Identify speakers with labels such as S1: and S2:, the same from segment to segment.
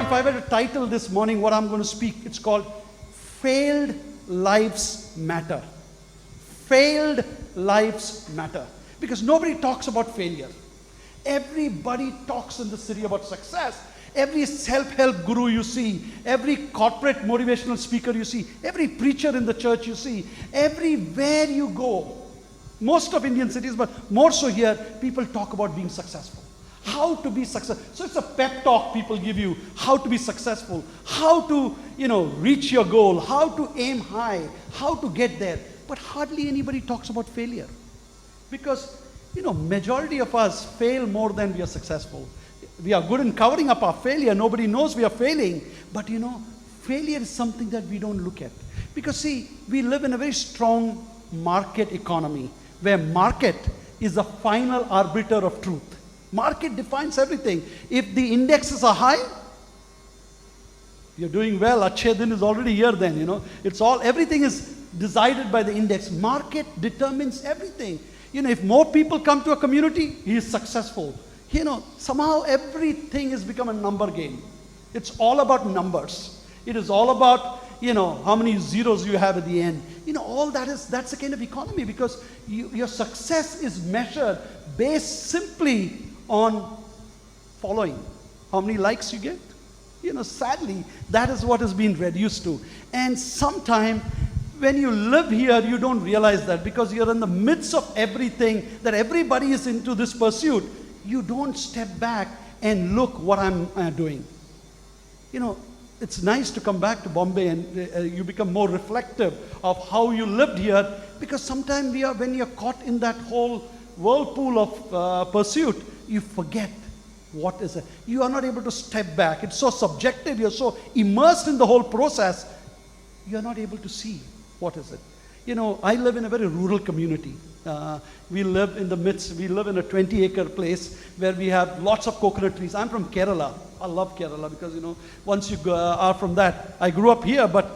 S1: if I were to title this morning what I'm going to speak, it's called Failed Lives Matter. Failed lives matter. Because nobody talks about failure. Everybody talks in the city about success. Every self-help guru you see, every corporate motivational speaker you see, every preacher in the church you see, everywhere you go, most of Indian cities, but more so here, people talk about being successful. How to be successful. So it's a pep talk people give you, how to be successful, how to, reach your goal, how to aim high, how to get there. But hardly anybody talks about failure. Because, majority of us fail more than we are successful. We are good in covering up our failure. Nobody knows we are failing. But failure is something that we don't look at. Because see, we live in a very strong market economy where market is the final arbiter of truth. Market defines everything. If the indexes are high, you're doing well. Achhe din is already here then, everything is decided by the index. Market determines everything. If more people come to a community, he is successful. Somehow everything has become a number game. It's all about numbers. It is all about, how many zeros you have at the end. All that's the kind of economy, because your success is measured based simply on following. How many likes you get? Sadly, that is what has been reduced to. And sometimes when you live here, you don't realize that, because you're in the midst of everything, that everybody is into this pursuit. You don't step back and look what I'm doing. It's nice to come back to Bombay and you become more reflective of how you lived here, because sometimes when you're caught in that whole whirlpool of pursuit, you forget what is it. You are not able to step back. It's so subjective. You're so immersed in the whole process, you're not able to see what is it. I live in a very rural community. We live in a 20-acre place where we have lots of coconut trees. I'm from Kerala. I love Kerala because, once you are from that, I grew up here, but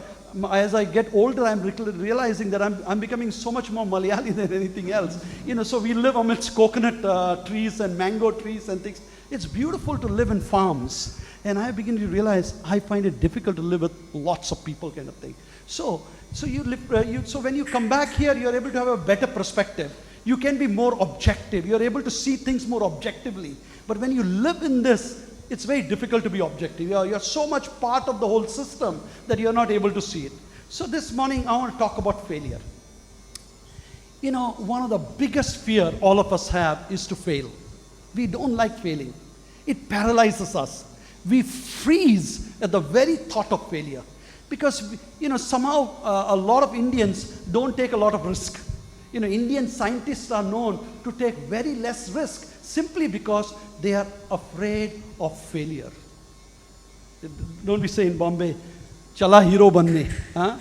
S1: as I get older, I'm realizing that I'm becoming so much more Malayali than anything else. So we live amidst coconut trees and mango trees and things. It's beautiful to live in farms. And I begin to realize I find it difficult to live with lots of people kind of thing. So when you come back here, you're able to have a better perspective. You can be more objective. You're able to see things more objectively. But when you live in this, it's very difficult to be objective. You're so much part of the whole system that you're not able to see it. So this morning, I want to talk about failure. One of the biggest fear all of us have is to fail. We don't like failing. It paralyzes us. We freeze at the very thought of failure. Because, somehow a lot of Indians don't take a lot of risk. Indian scientists are known to take very less risk simply because they are afraid of failure. Don't we say in Bombay, chala hero banne?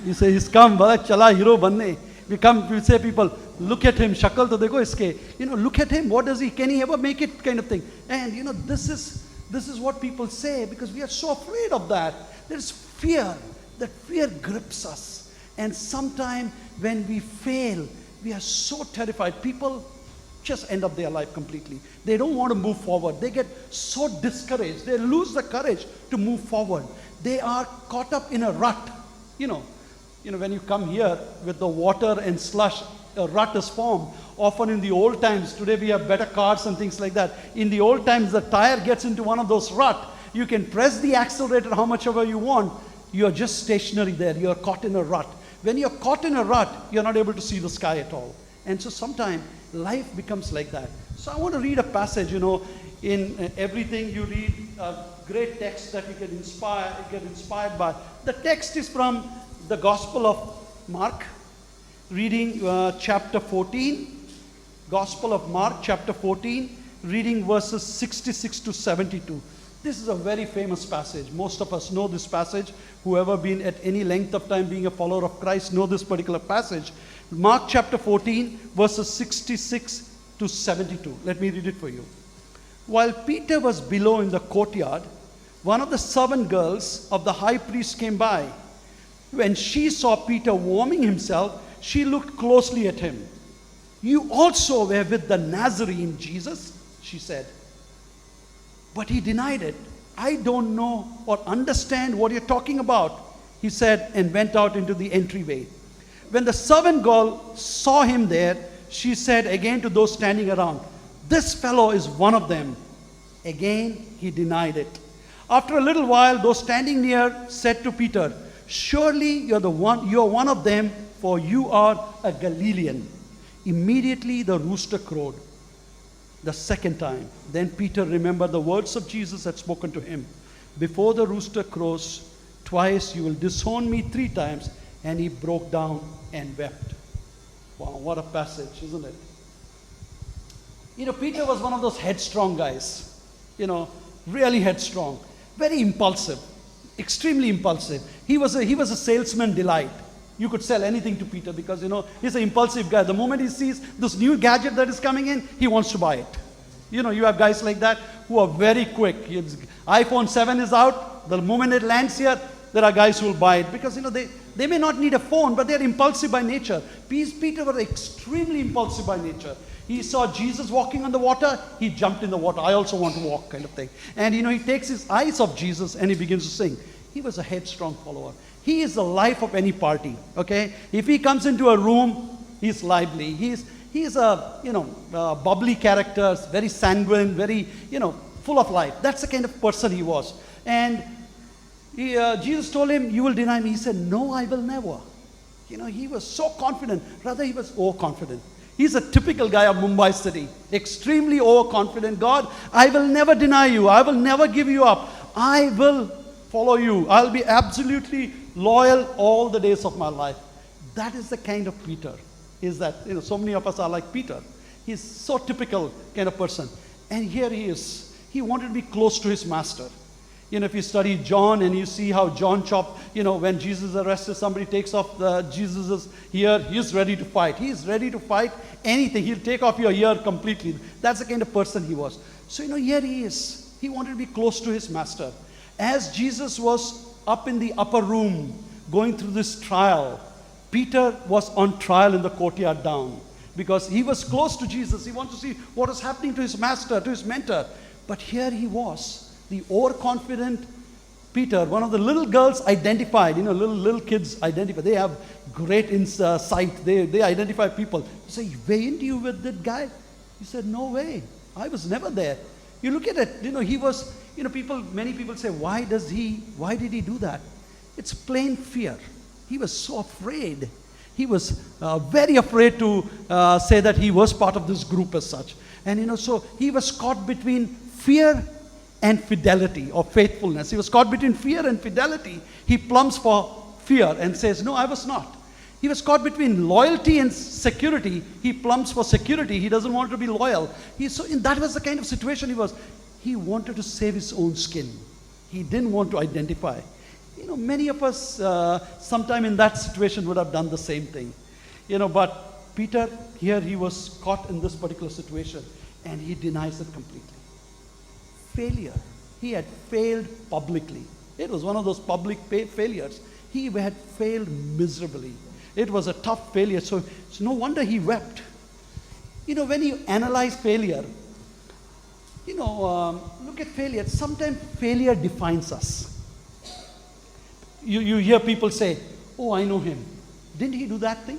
S1: You say, he's come, chala hero banne. We say people, look at him, shakal to dekho iske. Look at him, what does he, can he ever make it kind of thing. And this is what people say because we are so afraid of that. There is fear. That fear grips us. And sometimes when we fail, we are so terrified. People just end up their life completely. They don't want to move forward. They get so discouraged. They lose the courage to move forward. They are caught up in a rut. When you come here with the water and slush, a rut is formed. Often in the old times, today we have better cars and things like that. In the old times, the tire gets into one of those ruts. You can press the accelerator how much ever you want. You are just stationary there. You are caught in a rut. When you're caught in a rut, you're not able to see the sky at all. And so sometimes life becomes like that. So I want to read a passage, in everything you read a great text that you get inspired by. The text is from the Gospel of Mark, reading chapter 14. Gospel of Mark, chapter 14, reading verses 66 to 72. This is a very famous passage. Most of us know this passage. Whoever been at any length of time being a follower of Christ know this particular passage. Mark chapter 14, verses 66 to 72. Let me read it for you. While Peter was below in the courtyard, one of the servant girls of the high priest came by. When she saw Peter warming himself, she looked closely at him. "You also were with the Nazarene, Jesus," she said. But he denied it. I don't know or understand what you're talking about, he said, and went out into the entryway. When the servant girl saw him there, she said again to those standing around, "This fellow is one of them." Again, he denied it. After a little while, those standing near said to Peter, "Surely you are one of them, for you are a Galilean." Immediately the rooster crowed the second time. Then Peter remembered the words of Jesus had spoken to him. "Before the rooster crows twice, you will disown me 3 times." And he broke down and wept. Wow, what a passage, isn't it? Peter was one of those headstrong guys. Really headstrong. Very impulsive. Extremely impulsive. He was a salesman delight. You could sell anything to Peter because, he's an impulsive guy. The moment he sees this new gadget that is coming in, he wants to buy it. You have guys like that who are very quick. iPhone 7 is out. The moment it lands here, there are guys who will buy it because, they may not need a phone, but they're impulsive by nature. Peter was extremely impulsive by nature. He saw Jesus walking on the water, he jumped in the water. I also want to walk, kind of thing. And he takes his eyes off Jesus and he begins to sing. He was a headstrong follower. He is the life of any party, okay? If he comes into a room, he's lively. He's a bubbly character, very sanguine, very, full of life. That's the kind of person he was. And Jesus told him, "You will deny me." He said, "No, I will never." He was so confident. Rather, he was overconfident. He's a typical guy of Mumbai city. Extremely overconfident. "God, I will never deny you. I will never give you up. I will follow you. I'll be absolutely loyal all the days of my life." That is the kind of Peter. Is that, so many of us are like Peter. He's so typical kind of person. And here he is. He wanted to be close to his master. If you study John and you see how John chopped, when Jesus is arrested, somebody takes off Jesus' ear, he's ready to fight. He's ready to fight anything. He'll take off your ear completely. That's the kind of person he was. So, here he is. He wanted to be close to his master. As Jesus was up in the upper room going through this trial, Peter was on trial in the courtyard down because he was close to Jesus. He wanted to see what was happening to his master, to his mentor. But here he was. The overconfident Peter, one of the little girls identified, little kids identify. They have great sight. They identify people. You say, "Weren't you with that guy?" He said, "No way. I was never there." You look at it, he was, many people say, why did he do that? It's plain fear. He was so afraid. He was very afraid to say that he was part of this group as such. And, so he was caught between fear and fidelity or faithfulness. He was caught between fear and fidelity. He plumps for fear and says, "No, I was not." He was caught between loyalty and security. He plumps for security. He doesn't want to be loyal. That was the kind of situation he was. He wanted to save his own skin. He didn't want to identify. Many of us sometime in that situation would have done the same thing. But Peter, here he was caught in this particular situation and he denies it completely. Failure. He had failed publicly. It was one of those public failures. He had failed miserably. It was a tough failure, so it's no wonder he wept. When you analyze failure, look at failure. Sometimes failure defines us. You hear people say, "Oh, I know him. Didn't he do that thing?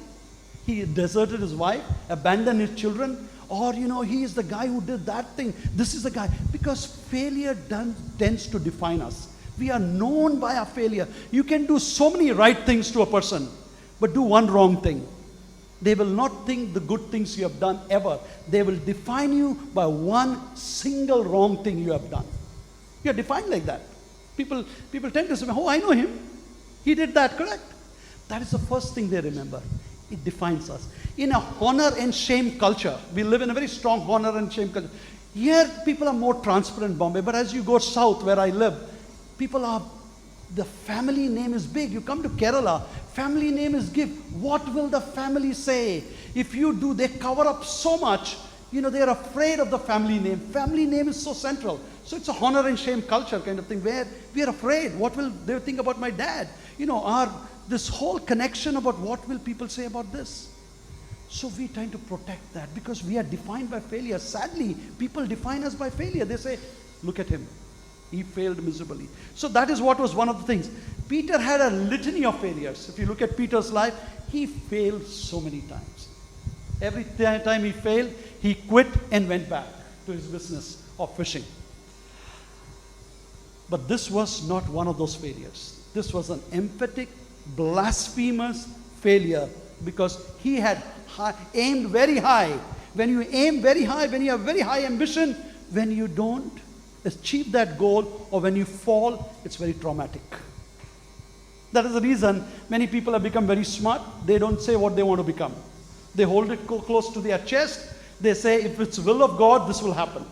S1: He deserted his wife, abandoned his children. Or, he is the guy who did that thing. This is the guy." Because failure tends to define us. We are known by our failure. You can do so many right things to a person, but do one wrong thing. They will not think the good things you have done ever. They will define you by one single wrong thing you have done. You are defined like that. People tend to say, "Oh, I know him. He did that," correct? That is the first thing they remember. It defines us. In a honor and shame culture, we live in a very strong honor and shame culture. Here, people are more transparent, Bombay. But as you go south, where I live, the family name is big. You come to Kerala, family name is give. What will the family say? If you do, they cover up so much. They're afraid of the family name. Family name is so central. So it's a honor and shame culture kind of thing where we are afraid. What will they think about my dad? This whole connection about what will people say about this. So we try to protect that because we are defined by failure. Sadly, people define us by failure. They say, "Look at him. He failed miserably. So that is what was one of the things. Peter had a litany of failures. If you look at Peter's life, he failed so many times. Every time he failed, he quit and went back to his business of fishing. But this was not one of those failures. This was an emphatic, blasphemous failure, because he had aimed very high. When you aim very high, when you have very high ambition, when you don't achieve that goal, or when you fall, it's very traumatic. That is the reason many people have become very smart. They don't say what they want to become. They hold it close to their chest. They say, if it's will of God, this will happen.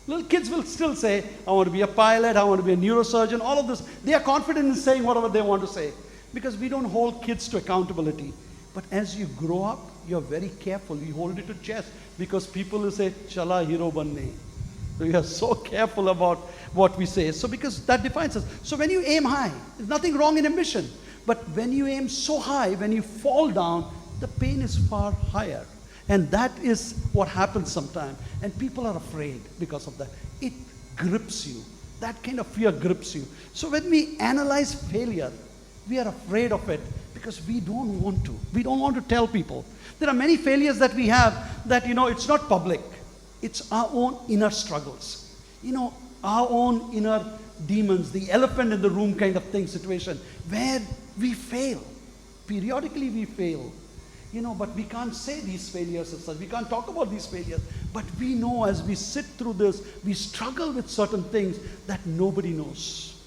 S1: Little kids will still say, I want to be a pilot, I want to be a neurosurgeon, all of this. They are confident in saying whatever they want to say, because we don't hold kids to accountability. But as you grow up, you're very careful. You hold it to chest, because people will say, Chala hero banne. So we are so careful about what we say. So because that defines us. So when you aim high, there's nothing wrong in ambition. But when you aim so high, when you fall down, the pain is far higher. And that is what happens sometimes. And people are afraid because of that. It grips you. That kind of fear grips you. So when we analyze failure, we are afraid of it because we don't want to. We don't want to tell people. There are many failures that we have that, it's not public. It's our own inner struggles. Our own inner demons, the elephant in the room kind of thing, situation, where we fail. Periodically we fail. But we can't say these failures as such. We can't talk about these failures. But we know as we sit through this, we struggle with certain things that nobody knows.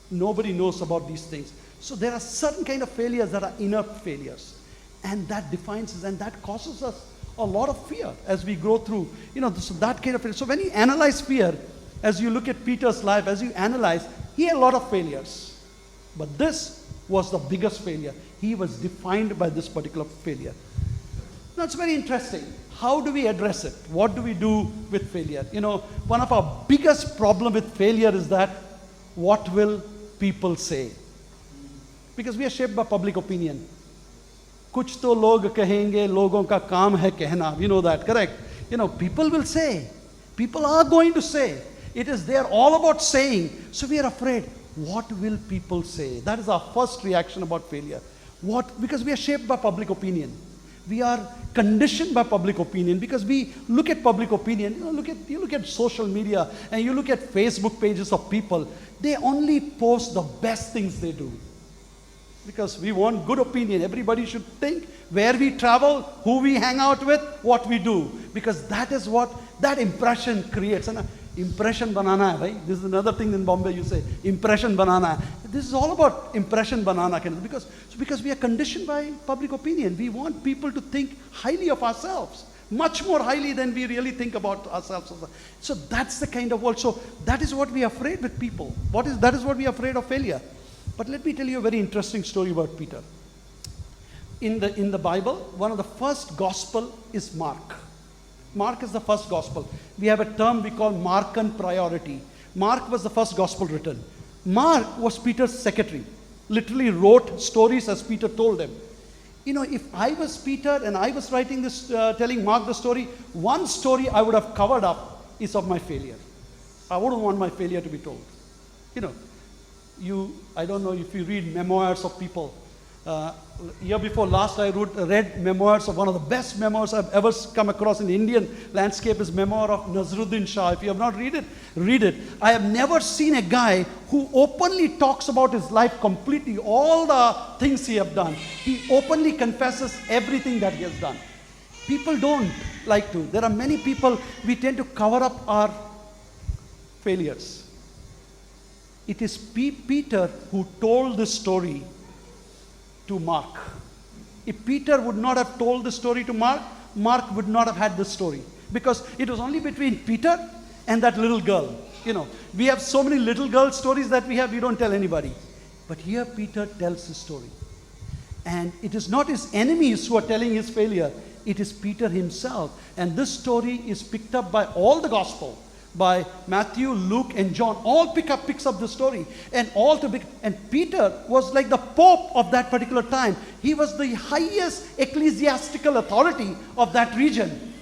S1: Nobody knows about these things. So there are certain kind of failures that are inner failures. And that defines us, and that causes us a lot of fear as we go through, so that kind of failure. So when you analyze fear, as you look at Peter's life, as you analyze, he had a lot of failures. But this was the biggest failure. He was defined by this particular failure. Now it's very interesting. How do we address it? What do we do with failure? One of our biggest problem with failure is that, what will people say? Because we are shaped by public opinion. Kuch to log kahenge, logon ka kaam hai kehna. We know that, correct? People will say. People are going to say. They are all about saying. So we are afraid. What will people say? That is our first reaction about failure. Because we are shaped by public opinion. We are conditioned by public opinion because we look at public opinion. You look at social media and you look at Facebook pages of people. They only post the best things they do. Because we want good opinion. Everybody should think where we travel, who we hang out with, what we do. Because that is what that impression creates. And impression banana, right? This is another thing in Bombay you say, impression banana. This is all about impression banana. Because we are conditioned by public opinion. We want people to think highly of ourselves. Much more highly than we really think about ourselves. So that's the kind of world. So that is what we are afraid with people. That is what we are afraid of failure. But let me tell you a very interesting story about Peter. In the Bible, one of the first gospel is Mark. Mark is the first gospel. We have a term we call Markan priority. Mark was the first gospel written. Mark was Peter's secretary. Literally wrote stories as Peter told them. If I was Peter and I was writing this, telling Mark the story, one story I would have covered up is of my failure. I wouldn't want my failure to be told. I don't know if you read memoirs of people. Year before last, I read memoirs of one of the best memoirs I've ever come across in the Indian landscape is memoir of Nazruddin Shah. If you have not read it, read it. I have never seen a guy who openly talks about his life completely, all the things he have done. He openly confesses everything that he has done. People don't like to. There are many people, we tend to cover up our failures. It is Peter who told this story to Mark. If Peter would not have told the story to Mark, Mark would not have had this story. Because it was only between Peter and that little girl. We have so many little girl stories that we don't tell anybody. But here Peter tells his story. And it is not his enemies who are telling his failure. It is Peter himself. And this story is picked up by all the gospel. By Matthew, Luke, and John, all picks up the story, and Peter was like the Pope of that particular time. He was the highest ecclesiastical authority of that region.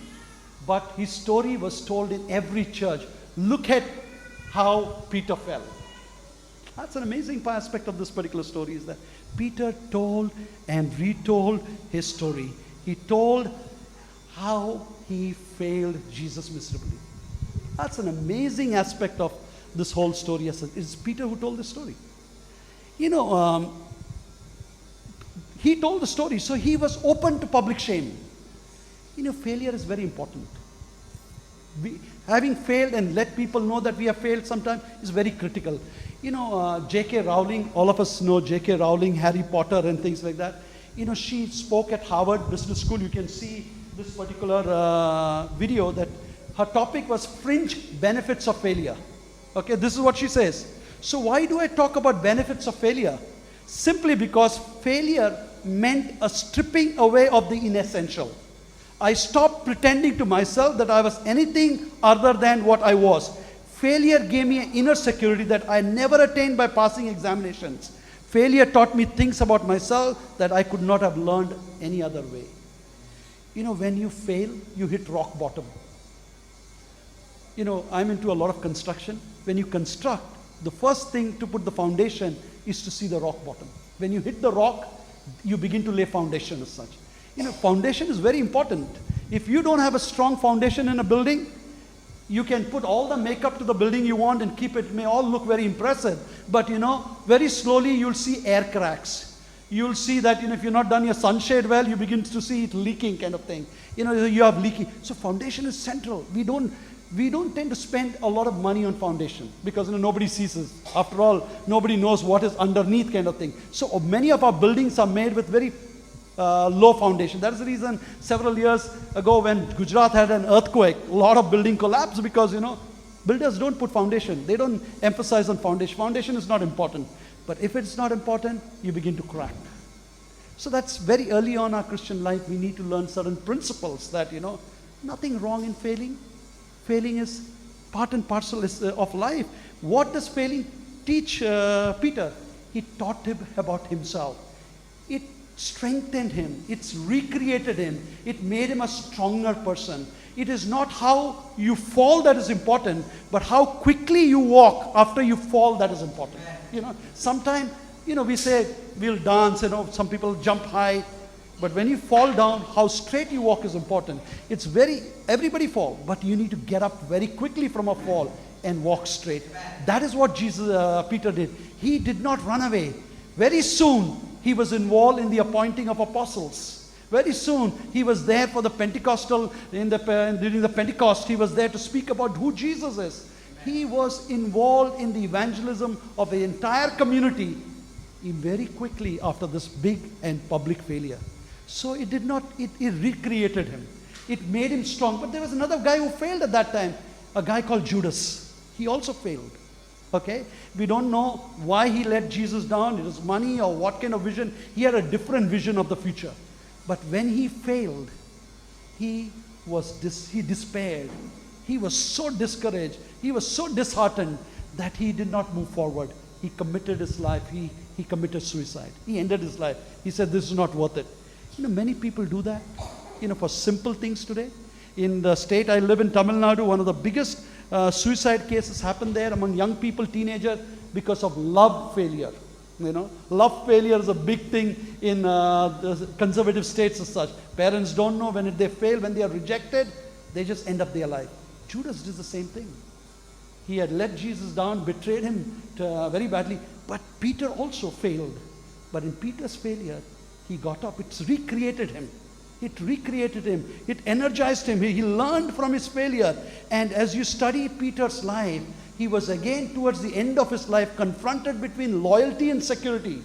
S1: But his story was told in every church. Look at how Peter fell. That's an amazing aspect of this particular story, is that Peter told and retold his story. He told how he failed Jesus miserably. That's an amazing aspect of this whole story. It's Peter who told the story. He told the story, so he was open to public shame. Failure is very important. Having failed and let people know that we have failed sometimes is very critical. J.K. Rowling, all of us know J.K. Rowling, Harry Potter and things like that. She spoke at Harvard Business School. You can see this particular video that her topic was fringe benefits of failure. Okay, this is what she says. So why do I talk about benefits of failure? Simply because failure meant a stripping away of the inessential. I stopped pretending to myself that I was anything other than what I was. Failure gave me an inner security that I never attained by passing examinations. Failure taught me things about myself that I could not have learned any other way. When you fail, you hit rock bottom. I'm into a lot of construction. When you construct, the first thing to put the foundation is to see the rock bottom. When you hit the rock, you begin to lay foundation as such. Foundation is very important. If you don't have a strong foundation in a building, you can put all the makeup to the building you want and keep it, may all look very impressive. But very slowly you'll see air cracks. You'll see that if you're not done your sunshade well, you begin to see it leaking kind of thing. You have leaking. So foundation is central. We don't tend to spend a lot of money on foundation because nobody sees us. After all, nobody knows what is underneath kind of thing. So many of our buildings are made with very low foundation. That is the reason several years ago when Gujarat had an earthquake, a lot of building collapsed because, builders don't put foundation. They don't emphasize on foundation. Foundation is not important. But if it's not important, you begin to crack. So that's very early on in our Christian life. We need to learn certain principles that, nothing wrong in failing. Failing is part and parcel of life. What does failing teach Peter? He taught him about himself. It strengthened him. It's recreated him. It made him a stronger person. It is not how you fall that is important, but how quickly you walk after you fall that is important. Sometimes, we say we'll dance, some people jump high, but when you fall down, how straight you walk is important. Everybody fall, but you need to get up very quickly from a fall and walk straight. That is what Peter did. He did not run away. Very soon, he was involved in the appointing of apostles. Very soon, he was there for the Pentecostal, during the Pentecost, he was there to speak about who Jesus is. He was involved in the evangelism of the entire community very quickly after this big and public failure. So it recreated him. It made him strong. But there was another guy who failed at that time, a guy called Judas. He also failed. Okay? We don't know why he let Jesus down. It was money or what kind of vision. He had a different vision of the future. But when he failed, he despaired. He was so discouraged. He was so disheartened that he did not move forward. He committed his life. He committed suicide. He ended his life. He said, this is not worth it. Many people do that, for simple things today. In the state I live in, Tamil Nadu, one of the biggest suicide cases happen there among young people, teenagers, because of love failure. Love failure is a big thing in the conservative states as such. Parents don't know when they fail, when they are rejected, they just end up their life. Judas did the same thing. He had let Jesus down, betrayed him very badly. But Peter also failed. But in Peter's failure, he got up. It's recreated him. It recreated him. It energized him. He learned from his failure. And as you study Peter's life, he was again towards the end of his life confronted between loyalty and security.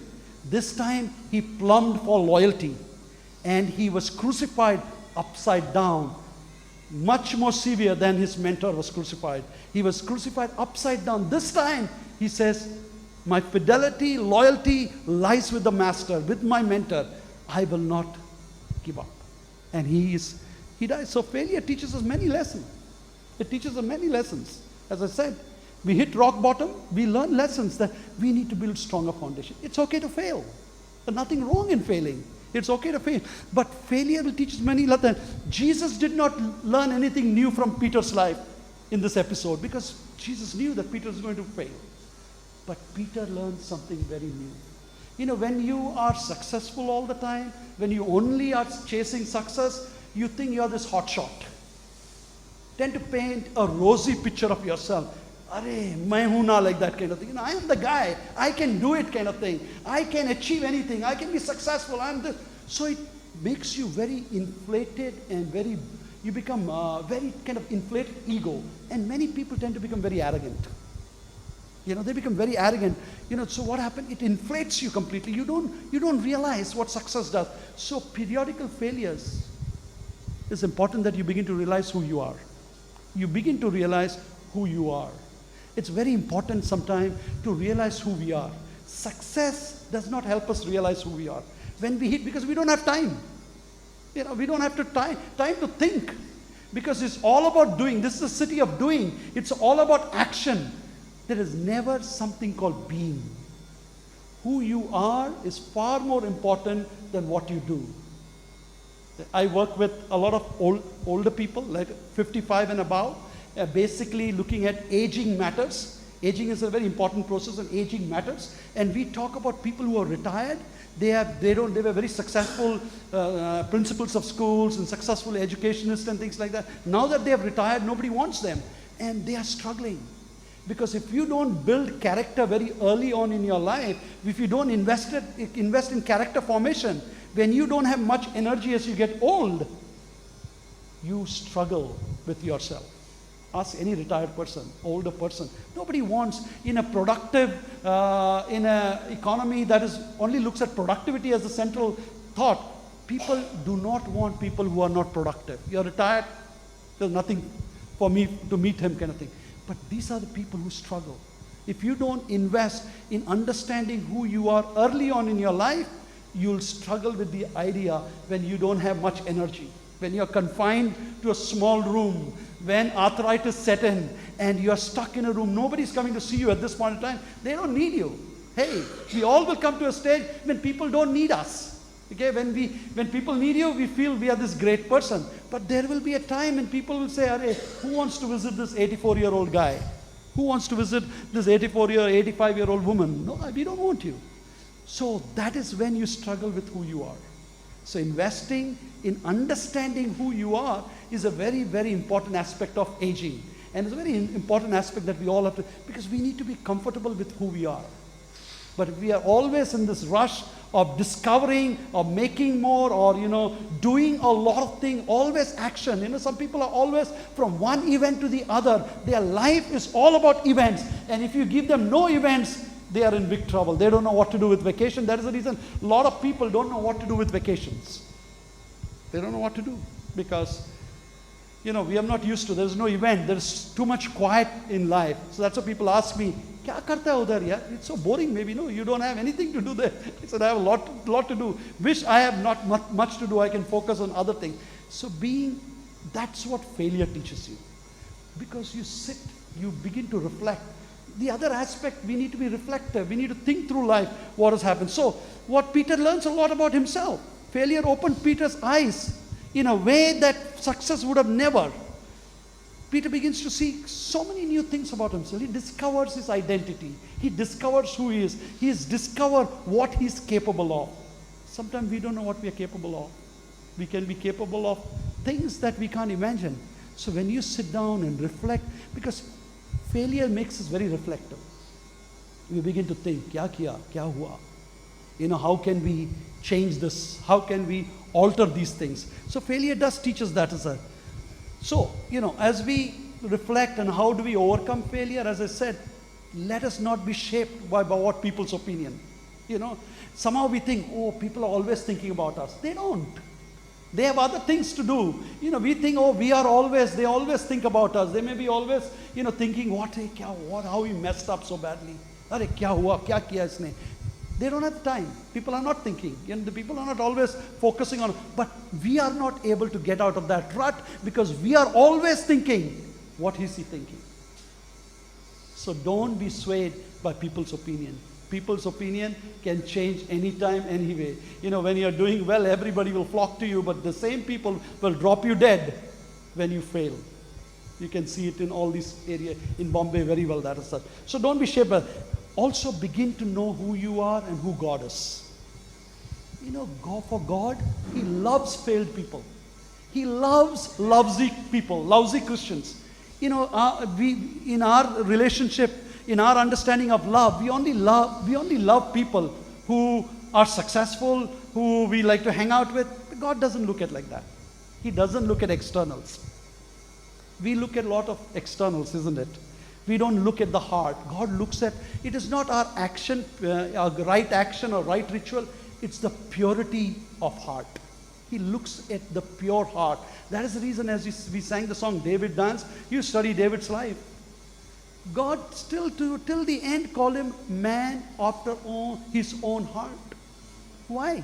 S1: This time he plumbed for loyalty. And he was crucified upside down. Much more severe than his mentor was crucified. He was crucified upside down. This time he says, my fidelity, loyalty lies with the master, with my mentor. I will not give up. And he dies. So failure teaches us many lessons. It teaches us many lessons. As I said, we hit rock bottom. We learn lessons that we need to build stronger foundation. It's okay to fail. There's nothing wrong in failing. It's okay to fail. But failure will teach us many lessons. Jesus did not learn anything new from Peter's life. in this episode because Jesus knew that Peter was going to fail. But Peter learned something very new. You know, when you are successful all the time, when you only are chasing success, you think you're this hot shot. Tend to paint a rosy picture of yourself. Arey, main hoon na, like that kind of thing. You know, I am the guy. I can do it kind of thing. I can achieve anything. I can be successful. So it makes you very inflated and you become very kind of inflated ego. And many people tend to become very arrogant. You know, they become very arrogant. You know, so what happened? It inflates you completely. You don't realize what success does. So periodical failures, it's important that you begin to realize who you are. You begin to realize who you are. It's very important sometimes to realize who we are. Success does not help us realize who we are. When we hit, because we don't have time. You know, we don't have time to think. Because it's all about doing. This is a city of doing. It's all about action. There is never something called being. Who you are is far more important than what you do. I work with a lot of older people, like 55 and above, basically looking at aging matters. Aging is a very important process, and aging matters. And we talk about people who are retired. They were very successful principals of schools and successful educationists and things like that. Now that they have retired, nobody wants them, and they are struggling. Because if you don't build character very early on in your life, if you don't invest in character formation, when you don't have much energy as you get old, you struggle with yourself. Ask any retired person, older person. Nobody wants in a productive, in an economy that only looks at productivity as the central thought. People do not want people who are not productive. You're retired, there's nothing for me to meet him kind of thing. But these are the people who struggle. If you don't invest in understanding who you are early on in your life, you'll struggle with the idea when you don't have much energy, when you're confined to a small room, when arthritis set in and you're stuck in a room, nobody's coming to see you at this point in time. They don't need you. Hey, we all will come to a stage when people don't need us. Okay, when people need you, we feel we are this great person. But there will be a time when people will say, "Arey, who wants to visit this 84-year-old guy? Who wants to visit this 85-year-old woman?" No, we don't want you. So that is when you struggle with who you are. So investing in understanding who you are is a very, very important aspect of aging. And it's a very important aspect that we all have to, because we need to be comfortable with who we are. But if we are always in this rush of discovering or making more or, doing a lot of things, always action. Some people are always from one event to the other. Their life is all about events. And if you give them no events, they are in big trouble. They don't know what to do with vacation. That is the reason a lot of people don't know what to do with vacations. They don't know what to do because, we are not used to, there's no event. There's too much quiet in life. So that's why people ask me, "Kya karta hai udhar, yaar? It's so boring." Maybe, no, you don't have anything to do there. I said, I have a lot to do. Wish I have not much to do. I can focus on other things. So that's what failure teaches you. Because you sit, you begin to reflect. The other aspect, we need to be reflective. We need to think through life, what has happened. So what Peter learns a lot about himself. Failure opened Peter's eyes in a way that success would have never. Peter begins to see so many new things about himself. He discovers his identity. He discovers who he is. He has discovered what he's capable of. Sometimes we don't know what we are capable of. We can be capable of things that we can't imagine. So when you sit down and reflect, because failure makes us very reflective. We begin to think, kya kiya, kya hua? How can we change this? How can we alter these things? So failure does teach us that as a. So, as we reflect on how do we overcome failure, as I said, let us not be shaped by what people's opinion. Somehow we think, oh, people are always thinking about us. They don't. They have other things to do. We think, oh, they always think about us. They may be always, thinking, how we messed up so badly. Arey, kya hua, kya kiya isne? They don't have time. People are not thinking. The people are not always focusing on. But we are not able to get out of that rut because we are always thinking, what is he thinking? So don't be swayed by people's opinion. People's opinion can change anytime, anyway. When you're doing well, everybody will flock to you, but the same people will drop you dead when you fail. You can see it in all these areas, in Bombay very well, that is such. So don't be shaped by, also begin to know who you are and who God is. You know, for God, He loves failed people. He loves lousy people, lousy Christians. You know, in our relationship, in our understanding of love, we only love people who are successful, who we like to hang out with. God doesn't look at like that. He doesn't look at externals. We look at a lot of externals, isn't it? We don't look at the heart. God looks at, it is not our action, our right action or right ritual. It's the purity of heart. He looks at the pure heart. That is the reason, as we sang the song David Dance, you study David's life. God still till the end called him man after his own heart. Why?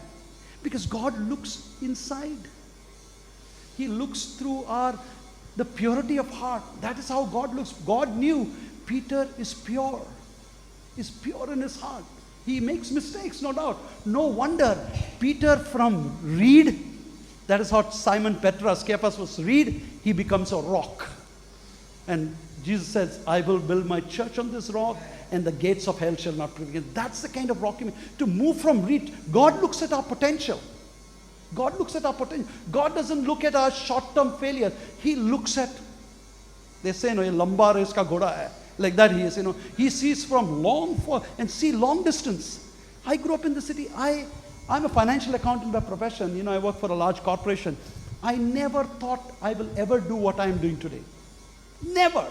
S1: Because God looks inside. He looks through the purity of heart. That is how God looks. God knew Peter is pure in his heart. He makes mistakes, no doubt. No wonder Peter from reed, that is how Simon Petrus, Cephas was reed, he becomes a rock. And Jesus says, I will build my church on this rock, and the gates of hell shall not prevail. That's the kind of rock. To move from reed, God looks at our potential. God looks at our potential. God doesn't look at our short-term failure. He looks at, they say, no, lamba race ka ghoda hai. Like that he is, He sees from long distance. I grew up in the city. I'm a financial accountant by profession. I work for a large corporation. I never thought I will ever do what I am doing today. Never.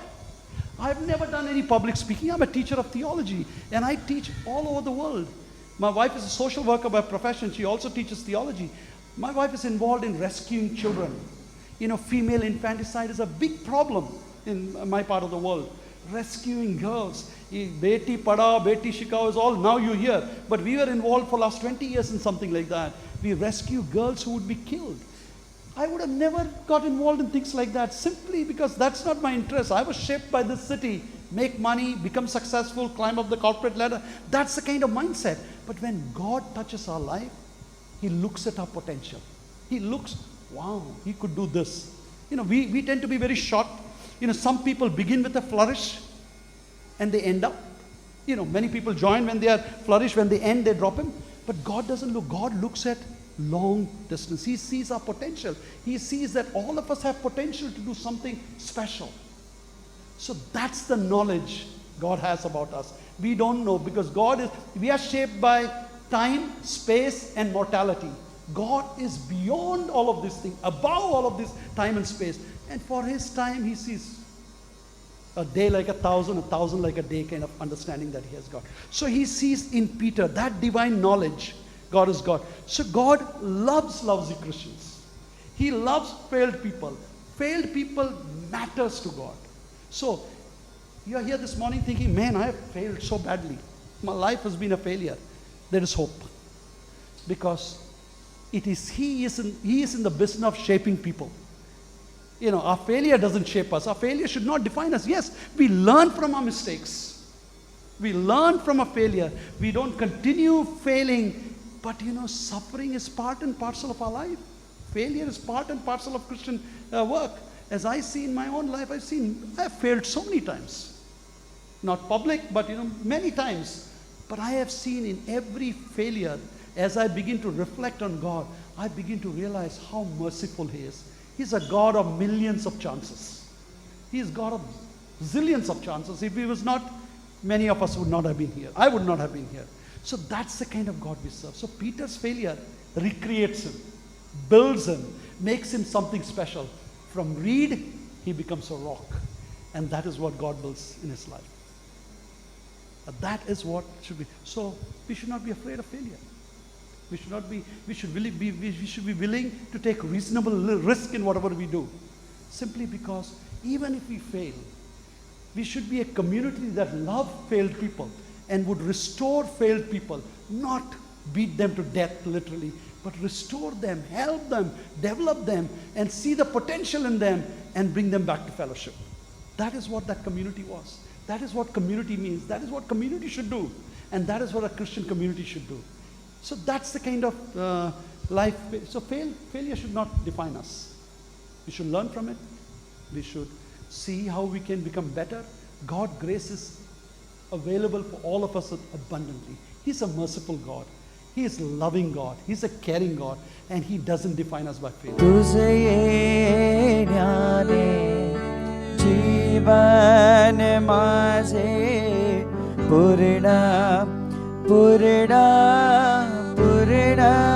S1: I've never done any public speaking. I'm a teacher of theology, and I teach all over the world. My wife is a social worker by profession. She also teaches theology. My wife is involved in rescuing children. Female infanticide is a big problem in my part of the world. Rescuing girls. Beti pada, beti shikao is all now you hear. But we were involved for the last 20 years in something like that. We rescue girls who would be killed. I would have never got involved in things like that simply because that's not my interest. I was shaped by this city. Make money, become successful, climb up the corporate ladder. That's the kind of mindset. But when God touches our life, He looks at our potential. He looks, wow, he could do this. We tend to be very short. Some people begin with a flourish and they end up. Many people join when they are flourish, when they end, they drop him. But God doesn't look. God looks at long distance. He sees our potential. He sees that all of us have potential to do something special. So that's the knowledge God has about us. We don't know because we are shaped by time, space, and mortality. God is beyond all of these things, above all of this time and space. And for His time, He sees a day like 1,000, 1,000 like a day kind of understanding that He has got. So He sees in Peter that divine knowledge. God is God. So God loves lousy Christians. He loves failed people. Failed people matters to God. So you are here this morning thinking, man, I have failed so badly. My life has been a failure. There is hope. Because He is in the business of shaping people. Our failure doesn't shape us. Our failure should not define us. Yes, we learn from our mistakes. We learn from a failure. We don't continue failing. But suffering is part and parcel of our life. Failure is part and parcel of Christian work. As I see in my own life, I have failed so many times. Not public, but many times. But I have seen in every failure, as I begin to reflect on God, I begin to realize how merciful He is. He's a God of millions of chances. He is God of zillions of chances. If He was not, many of us would not have been here. I would not have been here. So that's the kind of God we serve. So Peter's failure recreates him, builds him, makes him something special. From reed, he becomes a rock. And that is what God builds in his life. That is what should be. So we should not be afraid of failure. We should be willing to take reasonable risk in whatever we do. Simply because even if we fail, we should be a community that loves failed people and would restore failed people, not beat them to death literally, but restore them, help them, develop them, and see the potential in them and bring them back to fellowship. That is what that community was. That is what community means. That is what community should do. And that is what a Christian community should do. So that's the kind of life. So failure should not define us. We should learn from it. We should See how we can become better? God's grace is available for all of us abundantly. He's a merciful God. He is a loving God. He's a caring God. And He doesn't define us by failure.
S2: तुझे ये ज्ञाने जीवन माझे पूर्ण पूर्ण पूर्ण